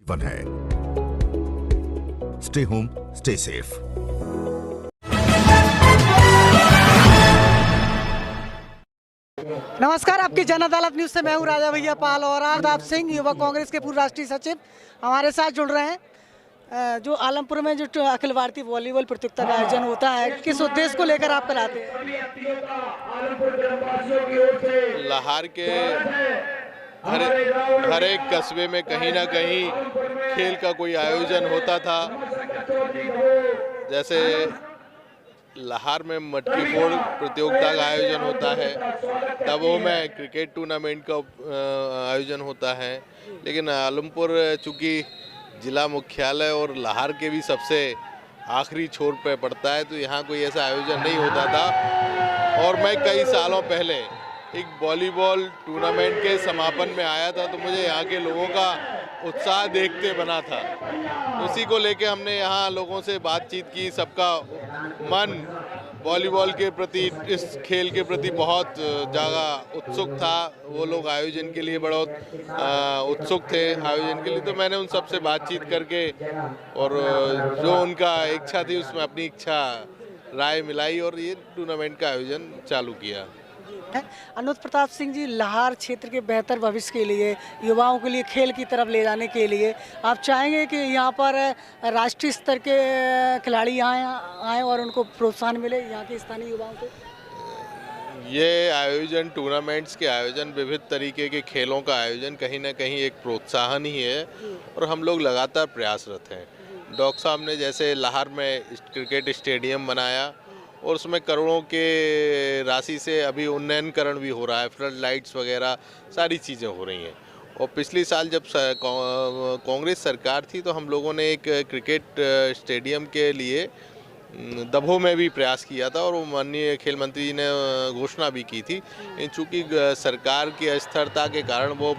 One है। Stay home, stay safe. नमस्कार, आपकी जन अदालत न्यूज से मैं हूं राजा भैया पाल और प्रताप सिंह, युवा कांग्रेस के पूर्व राष्ट्रीय सचिव हमारे साथ जुड़ रहे हैं। जो आलमपुर में जो अखिल भारतीय वॉलीबॉल प्रतियोगिता का आयोजन होता है, किस उद्देश्य को लेकर आप कराते हैं? लाहौर के हर एक कस्बे में कहीं ना कहीं खेल का कोई आयोजन होता था। जैसे लाहौर में मटकी फोड़ प्रतियोगिता का आयोजन होता है, दबों में क्रिकेट टूर्नामेंट का आयोजन होता है। लेकिन आलमपुर चूँकि जिला मुख्यालय और लाहौर के भी सबसे आखिरी छोर पे पड़ता है, तो यहाँ कोई ऐसा आयोजन नहीं होता था। और मैं कई सालों पहले एक वॉलीबॉल टूर्नामेंट के समापन में आया था, तो मुझे यहाँ के लोगों का उत्साह देखते बना था। उसी को लेके हमने यहाँ लोगों से बातचीत की। सबका मन वॉलीबॉल के प्रति, इस खेल के प्रति बहुत ज़्यादा उत्सुक था। वो लोग आयोजन के लिए बड़ा उत्सुक थे आयोजन के लिए। तो मैंने उन सब से बातचीत करके और जो उनका इच्छा थी उसमें अपनी इच्छा राय मिलाई और ये टूर्नामेंट का आयोजन चालू किया। अनुज प्रताप सिंह जी, लाहौर क्षेत्र के बेहतर भविष्य के लिए, युवाओं के लिए खेल की तरफ ले जाने के लिए आप चाहेंगे कि यहाँ पर राष्ट्रीय स्तर के खिलाड़ी यहाँ आए और उनको प्रोत्साहन मिले, यहाँ के स्थानीय युवाओं को? ये आयोजन, टूर्नामेंट्स के आयोजन, विविध तरीके के खेलों का आयोजन कहीं ना कहीं एक प्रोत्साहन ही है और हम लोग लगातार प्रयासरत हैं। डॉक्टर साहब ने जैसे लाहौर में क्रिकेट स्टेडियम बनाया और उसमें करोड़ों के राशि से अभी उन्नयनकरण भी हो रहा है, फ्लड लाइट्स वगैरह सारी चीज़ें हो रही हैं। और पिछले साल जब कांग्रेस सरकार थी तो हम लोगों ने एक क्रिकेट स्टेडियम के लिए दबों में भी प्रयास किया था और वो माननीय खेल मंत्री जी ने घोषणा भी की थी। चूँकि सरकार की अस्थिरता के कारण वो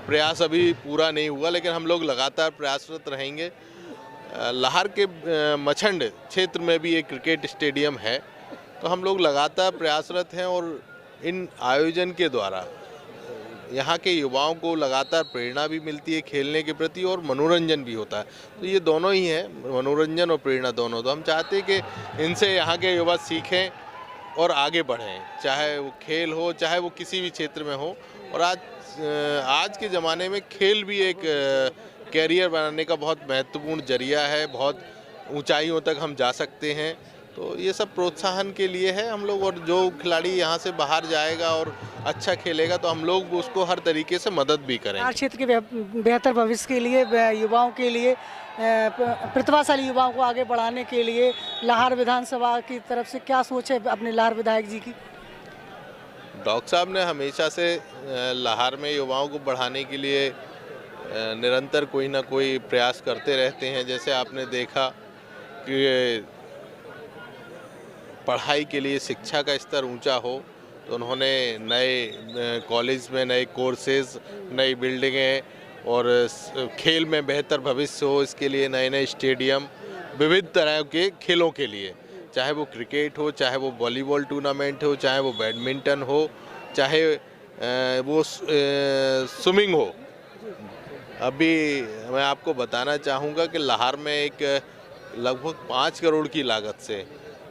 प्रयास अभी पूरा नहीं हुआ, लेकिन हम लोग लगातार प्रयासरत रहेंगे। लाहौर के मछंड क्षेत्र में भी एक क्रिकेट स्टेडियम है, तो हम लोग लगातार प्रयासरत हैं और इन आयोजन के द्वारा यहाँ के युवाओं को लगातार प्रेरणा भी मिलती है खेलने के प्रति और मनोरंजन भी होता है। तो ये दोनों ही है, मनोरंजन और प्रेरणा दोनों। तो हम चाहते हैं कि इनसे यहाँ के युवा सीखें और आगे बढ़ें, चाहे वो खेल हो, चाहे वो किसी भी क्षेत्र में हो। और आज के ज़माने में खेल भी एक कैरियर बनाने का बहुत महत्वपूर्ण जरिया है, बहुत ऊंचाइयों तक हम जा सकते हैं। तो ये सब प्रोत्साहन के लिए है हम लोग। और जो खिलाड़ी यहाँ से बाहर जाएगा और अच्छा खेलेगा तो हम लोग उसको हर तरीके से मदद भी करेंगे। क्षेत्र के बेहतर भविष्य के लिए, युवाओं के लिए, प्रतिभाशाली युवाओं को आगे बढ़ाने के लिए लाहौर विधानसभा की तरफ से क्या सोच है अपने लाहौर विधायक जी की? डॉक्टर साहब ने हमेशा से लाहौर में युवाओं को बढ़ाने के लिए निरंतर कोई ना कोई प्रयास करते रहते हैं। जैसे आपने देखा कि पढ़ाई के लिए शिक्षा का स्तर ऊंचा हो, तो उन्होंने नए कॉलेज में नए कोर्सेज, नई बिल्डिंगें और खेल में बेहतर भविष्य हो, इसके लिए नए नए स्टेडियम, विविध तरह के खेलों के लिए, चाहे वो क्रिकेट हो, चाहे वो वॉलीबॉल टूर्नामेंट हो, चाहे वो बैडमिंटन हो, चाहे वो स्विमिंग हो। अभी मैं आपको बताना चाहूँगा कि लाहौर में एक लगभग 5 करोड़ की लागत से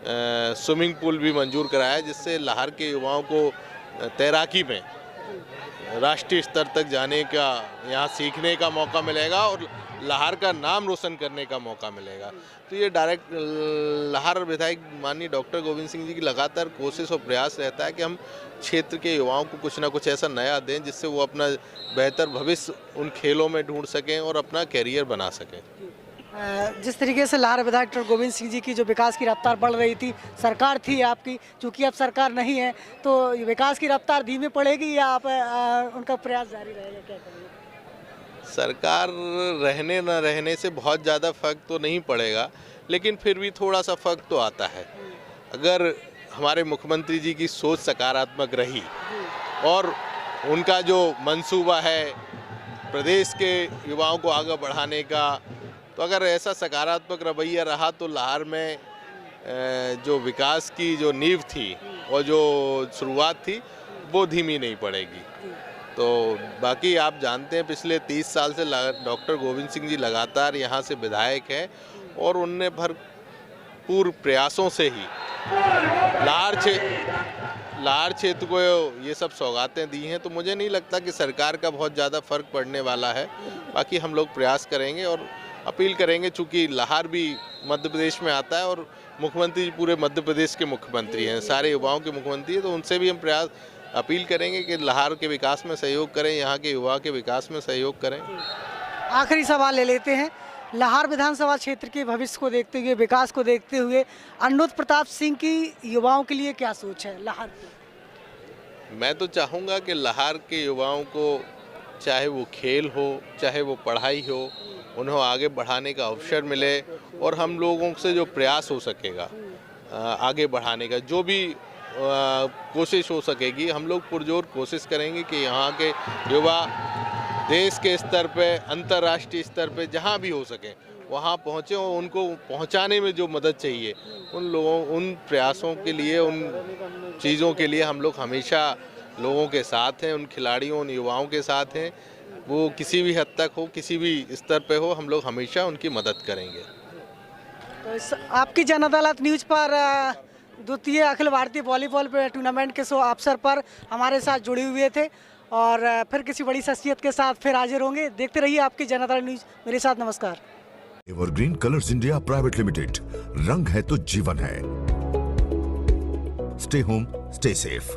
स्विमिंग पूल भी मंजूर कराया, जिससे लाहौर के युवाओं को तैराकी में राष्ट्रीय स्तर तक जाने का, यहाँ सीखने का मौका मिलेगा और लाहौर का नाम रोशन करने का मौका मिलेगा। तो ये डायरेक्ट लाहौर विधायक माननीय डॉक्टर गोविंद सिंह जी की लगातार कोशिश और प्रयास रहता है कि हम क्षेत्र के युवाओं को कुछ ना कुछ ऐसा नया दें जिससे वो अपना बेहतर भविष्य उन खेलों में ढूंढ सकें और अपना कैरियर बना सकें। जिस तरीके से लाहौर विधायक डॉक्टर गोविंद सिंह जी की जो विकास की रफ्तार बढ़ रही थी, सरकार थी आपकी, चूँकि अब सरकार नहीं है तो विकास की रफ्तार धीमी पड़ेगी या आप उनका प्रयास जारी रहेगा, क्या करेंगे? सरकार रहने न रहने से बहुत ज़्यादा फ़र्क तो नहीं पड़ेगा, लेकिन फिर भी थोड़ा सा फ़र्क तो आता है। अगर हमारे मुख्यमंत्री जी की सोच सकारात्मक रही और उनका जो मंसूबा है प्रदेश के युवाओं को आगे बढ़ाने का, तो अगर ऐसा सकारात्मक रवैया रहा तो लाहौर में जो विकास की जो नींव थी और जो शुरुआत थी वो धीमी नहीं पड़ेगी। तो बाकी आप जानते हैं पिछले 30 साल से डॉक्टर गोविंद सिंह जी लगातार यहाँ से विधायक हैं और उनने भरपूर प्रयासों से ही लाहौर क्षेत्र को ये सब सौगातें दी हैं। तो मुझे नहीं लगता कि सरकार का बहुत ज़्यादा फर्क पड़ने वाला है। बाकी हम लोग प्रयास करेंगे और अपील करेंगे, चूँकि लाहौर भी मध्य प्रदेश में आता है और मुख्यमंत्री पूरे मध्य प्रदेश के मुख्यमंत्री हैं, सारे युवाओं के मुख्यमंत्री हैं, तो उनसे भी हम अपील करेंगे कि लाहौर के विकास में सहयोग करें, यहाँ के युवा के विकास में सहयोग करें। आखिरी सवाल ले लेते हैं, लाहौर विधानसभा क्षेत्र के भविष्य को देखते हुए, विकास को देखते हुए अनुज प्रताप सिंह की युवाओं के लिए क्या सोच है लाहौर की? मैं तो चाहूँगा कि लाहौर के युवाओं को, चाहे वो खेल हो चाहे वो पढ़ाई हो, उन्हें आगे बढ़ाने का अवसर मिले और हम लोगों से जो प्रयास हो सकेगा आगे बढ़ाने का, जो भी कोशिश हो सकेगी, हम लोग पुरजोर कोशिश करेंगे कि यहाँ के युवा देश के स्तर पे, अंतर्राष्ट्रीय स्तर पे जहाँ भी हो सके वहाँ पहुँचे और उनको पहुँचाने में जो मदद चाहिए उन प्रयासों के लिए, उन चीज़ों के लिए हम लोग हमेशा लोगों के साथ हैं, उन खिलाड़ियों, उन युवाओं के साथ हैं। वो किसी भी हद तक हो, किसी भी स्तर पे हो, हम लोग हमेशा उनकी मदद करेंगे। तो आपकी जन अदालत न्यूज़ पर द्वितीय अखिल भारतीय वॉलीबॉल टूर्नामेंट के अवसर पर हमारे साथ जुड़े हुए थे और फिर किसी बड़ी शख्सियत के साथ फिर हाजिर होंगे। देखते रहिए आपकी जन अदालत न्यूज़। मेरे साथ नमस्कार। Evergreen colours India private limited, रंग है तो जीवन है। Stay home, stay safe.